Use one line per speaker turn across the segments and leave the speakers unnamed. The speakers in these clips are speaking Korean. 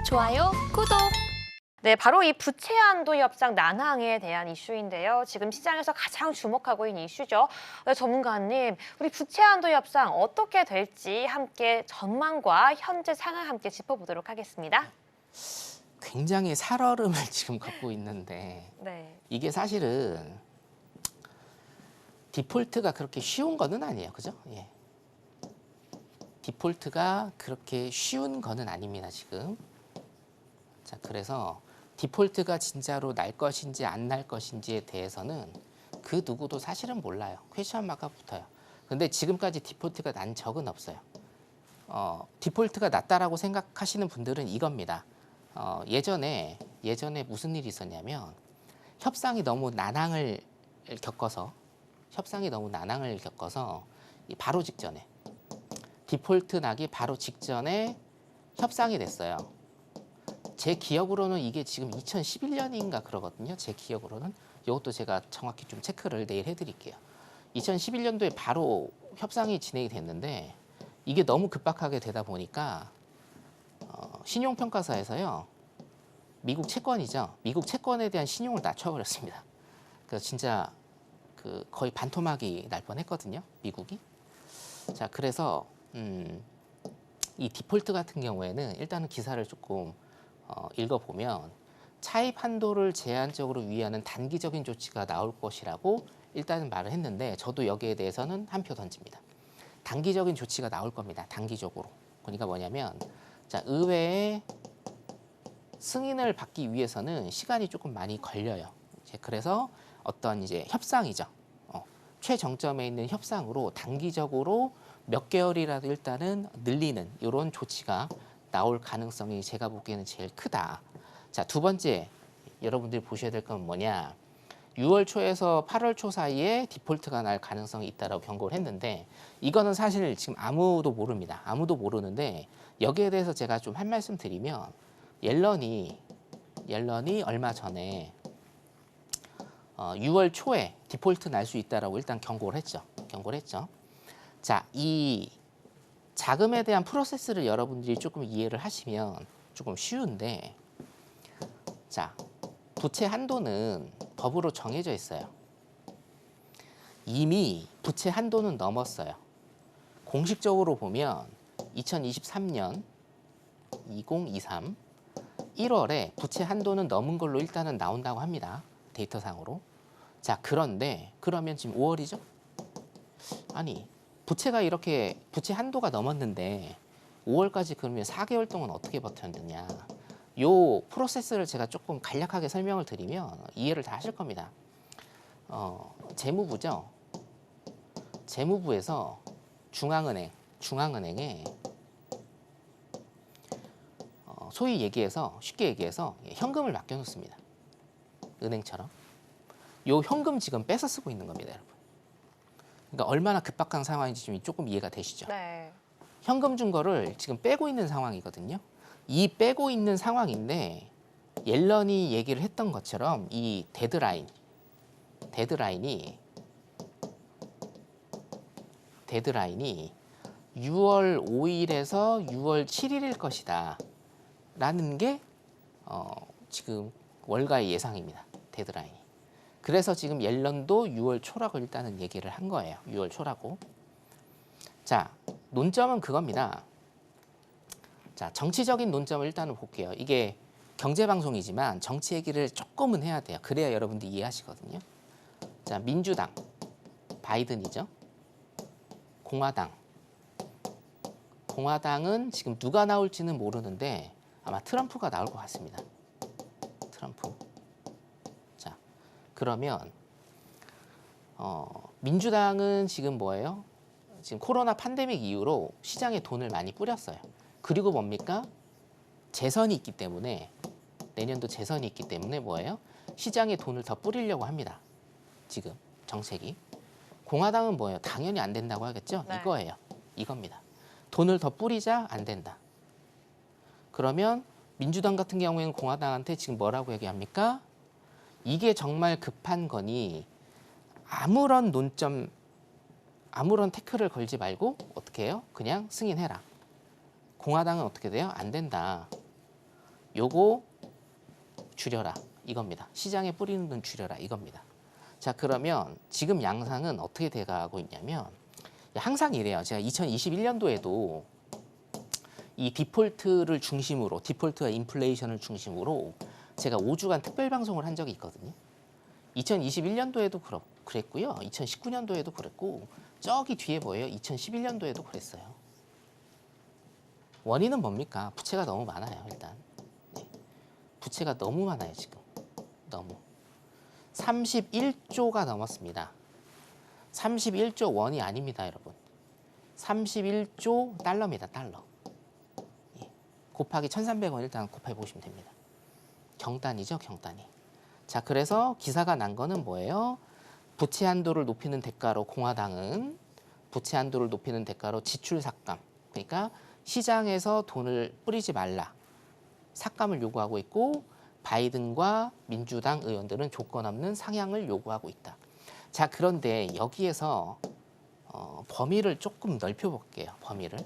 좋아요, 구독.
네, 바로 이 부채 한도 협상 난항에 대한 이슈인데요. 지금 시장에서 가장 주목하고 있는 이슈죠. 네, 전문가님, 우리 부채 한도 협상 어떻게 될지 함께 전망과 현재 상황 함께 짚어보도록 하겠습니다.
굉장히 살얼음을 지금 갖고 있는데
네.
이게 사실은 디폴트가 그렇게 쉬운 거는 아니에요. 그죠? 예. 디폴트가 그렇게 쉬운 거는 아닙니다, 지금. 자, 그래서 디폴트가 진짜로 날 것인지 안 날 것인지에 대해서는 그 누구도 사실은 몰라요. 퀘스천 마크가 붙어요. 근데 지금까지 디폴트가 난 적은 없어요. 디폴트가 났다라고 생각하시는 분들은 이겁니다. 예전에 무슨 일이 있었냐면 협상이 너무 난항을 겪어서 바로 직전에 디폴트 나기 바로 직전에 협상이 됐어요. 제 기억으로는 이게 지금 2011년인가 그러거든요. 제 기억으로는. 이것도 제가 정확히 좀 체크를 내일 해드릴게요. 2011년도에 바로 협상이 진행이 됐는데 이게 너무 급박하게 되다 보니까 신용평가사에서요. 미국 채권이죠. 미국 채권에 대한 신용을 낮춰버렸습니다. 그래서 진짜 거의 반토막이 날 뻔했거든요. 미국이. 자, 그래서 이 디폴트 같은 경우에는 일단은 기사를 조금 읽어보면 차입 한도를 제한적으로 유의하는 단기적인 조치가 나올 것이라고 일단은 말을 했는데 저도 여기에 대해서는 한 표 던집니다. 단기적인 조치가 나올 겁니다. 단기적으로. 그러니까 뭐냐면 자, 의회의 승인을 받기 위해서는 시간이 조금 많이 걸려요. 그래서 어떤 이제 협상이죠. 최정점에 있는 협상으로 단기적으로 몇 개월이라도 일단은 늘리는 이런 조치가 나올 가능성이 제가 보기에는 제일 크다. 자, 두 번째 여러분들이 보셔야 될 건 뭐냐. 6월 초에서 8월 초 사이에 디폴트가 날 가능성이 있다라고 경고를 했는데 이거는 사실 지금 아무도 모릅니다. 아무도 모르는데 여기에 대해서 제가 좀 한 말씀 드리면 옐런이 얼마 전에 6월 초에 디폴트 날 수 있다라고 일단 경고를 했죠. 자, 이 자금에 대한 프로세스를 여러분들이 조금 이해를 하시면 조금 쉬운데, 자, 부채 한도는 법으로 정해져 있어요. 이미 부채 한도는 넘었어요. 공식적으로 보면 2023년 2023 1월에 부채 한도는 넘은 걸로 일단은 나온다고 합니다. 데이터상으로. 자, 그러면 지금 5월이죠? 아니, 부채가 이렇게 부채 한도가 넘었는데 5월까지 그러면 4개월 동안 어떻게 버텼느냐. 요 프로세스를 제가 조금 간략하게 설명을 드리면 이해를 다 하실 겁니다. 재무부죠. 재무부에서 중앙은행에 쉽게 얘기해서 현금을 맡겨놓습니다. 은행처럼. 요 현금 지금 뺏어 쓰고 있는 겁니다, 여러분. 그러니까 얼마나 급박한 상황인지 좀 조금 이해가 되시죠?
네.
현금 준 거를 지금 빼고 있는 상황이거든요. 이 빼고 있는 상황인데 옐런이 얘기를 했던 것처럼 이 데드라인이 6월 5일에서 6월 7일일 것이다 라는 게 지금 월가의 예상입니다. 데드라인이. 그래서 지금 옐런도 6월 초라고 일단은 얘기를 한 거예요. 6월 초라고. 자, 논점은 그겁니다. 자, 정치적인 논점을 일단은 볼게요. 이게 경제방송이지만 정치 얘기를 조금은 해야 돼요. 그래야 여러분들이 이해하시거든요. 자, 민주당, 바이든이죠. 공화당은 지금 누가 나올지는 모르는데 아마 트럼프가 나올 것 같습니다. 트럼프. 자, 그러면 민주당은 지금 뭐예요? 지금 코로나 팬데믹 이후로 시장에 돈을 많이 뿌렸어요. 그리고 뭡니까? 재선이 있기 때문에 내년도 재선이 있기 때문에 뭐예요? 시장에 돈을 더 뿌리려고 합니다. 지금 정책이. 공화당은 뭐예요? 당연히 안 된다고 하겠죠?
네.
이거예요. 이겁니다. 돈을 더 뿌리자 안 된다. 그러면 민주당 같은 경우에는 공화당한테 지금 뭐라고 얘기합니까? 이게 정말 급한 거니 아무런 태클을 걸지 말고 어떻게 해요? 그냥 승인해라. 공화당은 어떻게 돼요? 안 된다. 요거 줄여라 이겁니다. 시장에 뿌리는 돈 줄여라 이겁니다. 자, 그러면 지금 양상은 어떻게 돼가고 있냐면 항상 이래요. 제가 2021년도에도 이 디폴트를 중심으로, 디폴트와 인플레이션을 중심으로 제가 5주간 특별 방송을 한 적이 있거든요. 2021년도에도 그랬고요. 2019년도에도 그랬고, 저기 뒤에 보여요. 2011년도에도 그랬어요. 원인은 뭡니까? 부채가 너무 많아요, 일단. 네. 부채가 너무 많아요, 지금. 너무. 31조가 넘었습니다. 31조 원이 아닙니다, 여러분. 31조 달러입니다, 달러. 예. 곱하기 1,300원 일단 곱해 보시면 됩니다. 경단이죠, 경단이. 자, 그래서 기사가 난 거는 뭐예요? 부채 한도를 높이는 대가로 공화당은 부채 한도를 높이는 대가로 지출 삭감. 그러니까 시장에서 돈을 뿌리지 말라. 삭감을 요구하고 있고 바이든과 민주당 의원들은 조건 없는 상향을 요구하고 있다. 자, 그런데 여기에서 범위를 조금 넓혀볼게요. 범위를.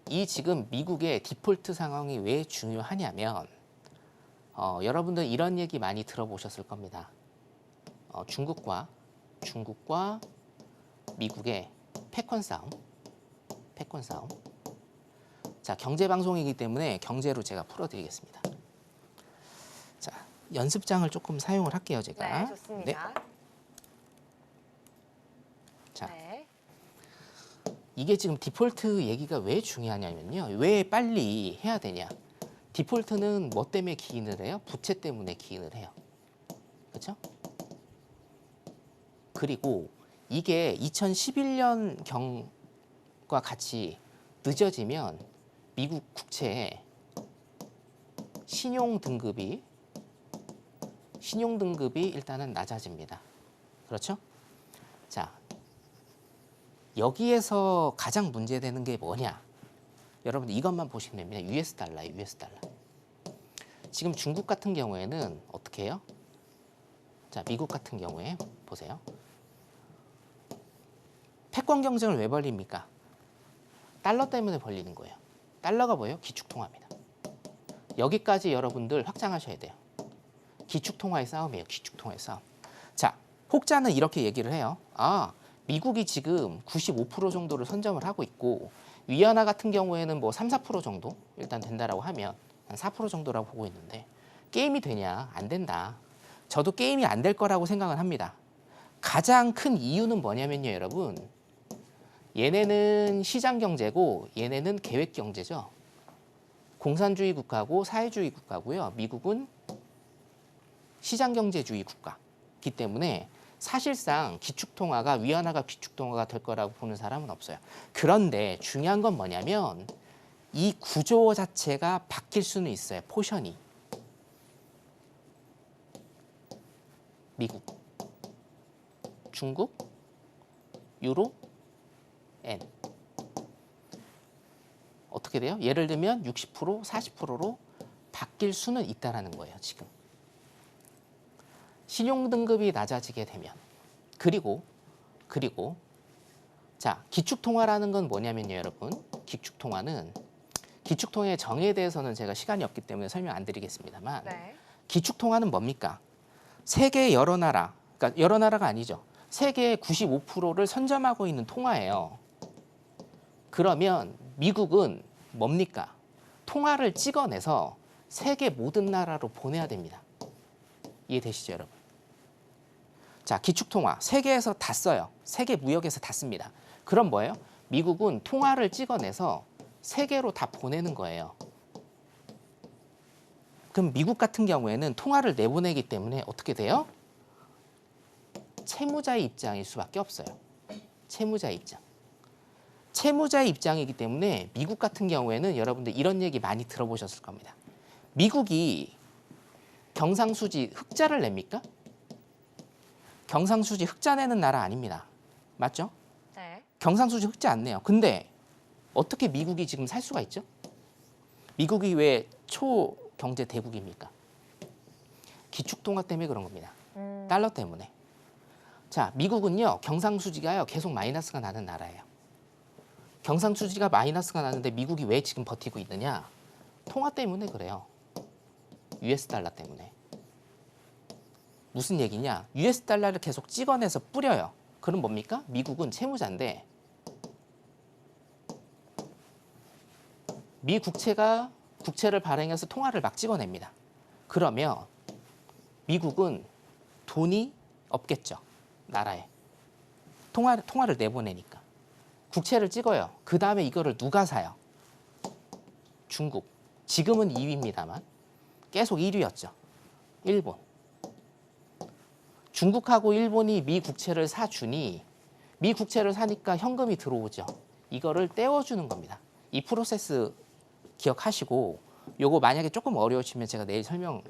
이 지금 미국의 디폴트 상황이 왜 중요하냐면 여러분들 이런 얘기 많이 들어보셨을 겁니다. 중국과 미국의 패권 싸움. 자, 경제 방송이기 때문에 경제로 제가 풀어드리겠습니다. 자, 연습장을 조금 사용을 할게요, 제가.
네, 좋습니다.
네. 자,
네.
이게 지금 디폴트 얘기가 왜 중요하냐면요. 왜 빨리 해야 되냐. 디폴트는 뭐 때문에 기인을 해요? 부채 때문에 기인을 해요. 그렇죠? 그리고 이게 2011년 경과 같이 늦어지면 미국 국채의 신용 등급이 일단은 낮아집니다. 그렇죠? 자, 여기에서 가장 문제되는 게 뭐냐? 여러분들 이것만 보시면 됩니다. US 달러예요, US 달러. 지금 중국 같은 경우에는 어떻게 해요? 자, 미국 같은 경우에 보세요. 패권 경쟁을 왜 벌립니까? 달러 때문에 벌리는 거예요. 달러가 뭐예요? 기축통화입니다. 여기까지 여러분들 확장하셔야 돼요. 기축통화의 싸움이에요. 기축통화의 싸움. 자, 혹자는 이렇게 얘기를 해요. 미국이 지금 95% 정도를 선점을 하고 있고 위안화 같은 경우에는 뭐 3, 4% 정도 일단 된다라고 하면 한 4% 정도라고 보고 있는데 게임이 되냐? 안 된다. 저도 게임이 안 될 거라고 생각은 합니다. 가장 큰 이유는 뭐냐면요, 여러분. 얘네는 시장 경제고 얘네는 계획 경제죠. 공산주의 국가고 사회주의 국가고요. 미국은 시장 경제주의 국가이기 때문에 사실상 기축통화가 위안화가 기축통화가 될 거라고 보는 사람은 없어요. 그런데 중요한 건 뭐냐면 이 구조 자체가 바뀔 수는 있어요. 포션이. 미국, 중국, 유로, 엔. 어떻게 돼요? 예를 들면 60%, 40%로 바뀔 수는 있다라는 거예요, 지금. 신용 등급이 낮아지게 되면. 그리고 자, 기축통화라는 건 뭐냐면요, 여러분. 기축통화의 정의에 대해서는 제가 시간이 없기 때문에 설명 안 드리겠습니다만
네.
기축통화는 뭡니까? 세계 여러 나라, 그러니까 여러 나라가 아니죠. 세계의 95%를 선점하고 있는 통화예요. 그러면 미국은 뭡니까? 통화를 찍어내서 세계 모든 나라로 보내야 됩니다. 이해되시죠, 여러분? 자, 기축통화 세계에서 다 써요. 세계 무역에서 다 씁니다. 그럼 뭐예요? 미국은 통화를 찍어내서 세계로 다 보내는 거예요. 그럼 미국 같은 경우에는 통화를 내보내기 때문에 어떻게 돼요? 채무자의 입장일 수밖에 없어요. 채무자의 입장. 채무자의 입장이기 때문에 미국 같은 경우에는 여러분들 이런 얘기 많이 들어보셨을 겁니다. 미국이 경상수지 흑자를 냅니까? 경상수지 흑자 내는 나라 아닙니다. 맞죠?
네.
경상수지 흑자 안 내요. 근데 어떻게 미국이 지금 살 수가 있죠? 미국이 왜 초경제 대국입니까? 기축통화 때문에 그런 겁니다. 달러 때문에. 자, 미국은요, 경상수지가요, 계속 마이너스가 나는 나라예요. 경상수지가 마이너스가 나는데 미국이 왜 지금 버티고 있느냐? 통화 때문에 그래요. US 달러 때문에. 무슨 얘기냐? US 달러를 계속 찍어내서 뿌려요. 그럼 뭡니까? 미국은 채무자인데 미 국채가 국채를 발행해서 통화를 막 찍어냅니다. 그러면 미국은 돈이 없겠죠. 나라에. 통화를 내보내니까. 국채를 찍어요. 그 다음에 이거를 누가 사요? 중국. 지금은 2위입니다만 계속 1위였죠. 일본. 중국하고 일본이 미 국채를 사주니 미 국채를 사니까 현금이 들어오죠. 이거를 떼어주는 겁니다. 이 프로세스 기억하시고 요거 만약에 조금 어려우시면 제가 내일 설명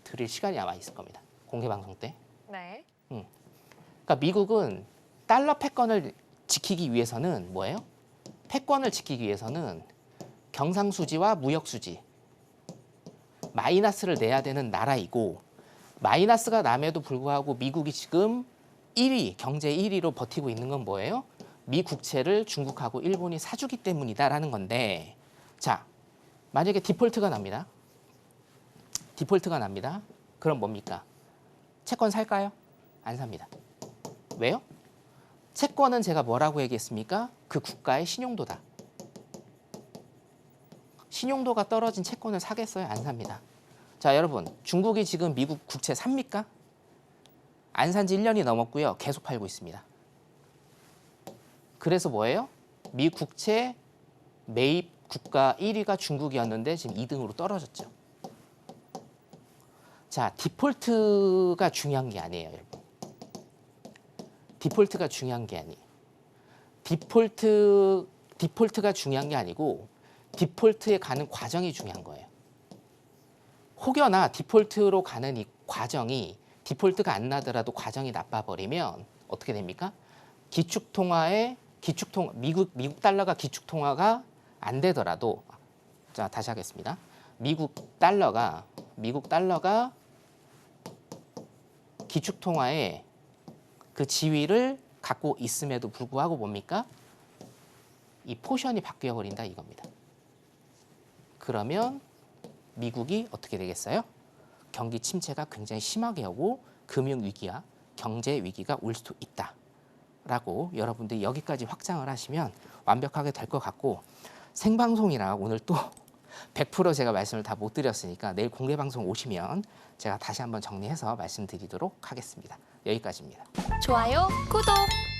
드릴 시간이 아마 있을 겁니다. 공개 방송 때.
네.
그러니까 미국은 달러 패권을 지키기 위해서는 뭐예요? 패권을 지키기 위해서는 경상수지와 무역수지 마이너스를 내야 되는 나라이고 마이너스가 남에도 불구하고 미국이 지금 1위, 경제 1위로 버티고 있는 건 뭐예요? 미 국채를 중국하고 일본이 사주기 때문이다라는 건데 자, 만약에 디폴트가 납니다. 디폴트가 납니다. 그럼 뭡니까? 채권 살까요? 안 삽니다. 왜요? 채권은 제가 뭐라고 얘기했습니까? 그 국가의 신용도다. 신용도가 떨어진 채권을 사겠어요? 안 삽니다. 자, 여러분, 중국이 지금 미국 국채 삽니까? 안 산 지 1년이 넘었고요. 계속 팔고 있습니다. 그래서 뭐예요? 미 국채 매입 국가 1위가 중국이었는데 지금 2등으로 떨어졌죠. 자, 디폴트가 중요한 게 아니에요, 여러분. 디폴트가 중요한 게 아니에요. 디폴트가 중요한 게 아니고 디폴트에 가는 과정이 중요한 거예요. 혹여나 디폴트로 가는 이 과정이 디폴트가 안 나더라도 과정이 나빠버리면 어떻게 됩니까? 미국 달러가 기축통화가 안 되더라도 자, 다시 하겠습니다. 미국 달러가 기축통화의 그 지위를 갖고 있음에도 불구하고 뭡니까? 이 포션이 바뀌어 버린다 이겁니다. 그러면 미국이 어떻게 되겠어요? 경기 침체가 굉장히 심하게 오고 금융 위기와 경제 위기가 올 수도 있다라고 여러분들이 여기까지 확장을 하시면 완벽하게 될 것 같고 생방송이라 오늘 또 100% 제가 말씀을 다 못 드렸으니까 내일 공개 방송 오시면 제가 다시 한번 정리해서 말씀드리도록 하겠습니다. 여기까지입니다.
좋아요, 구독.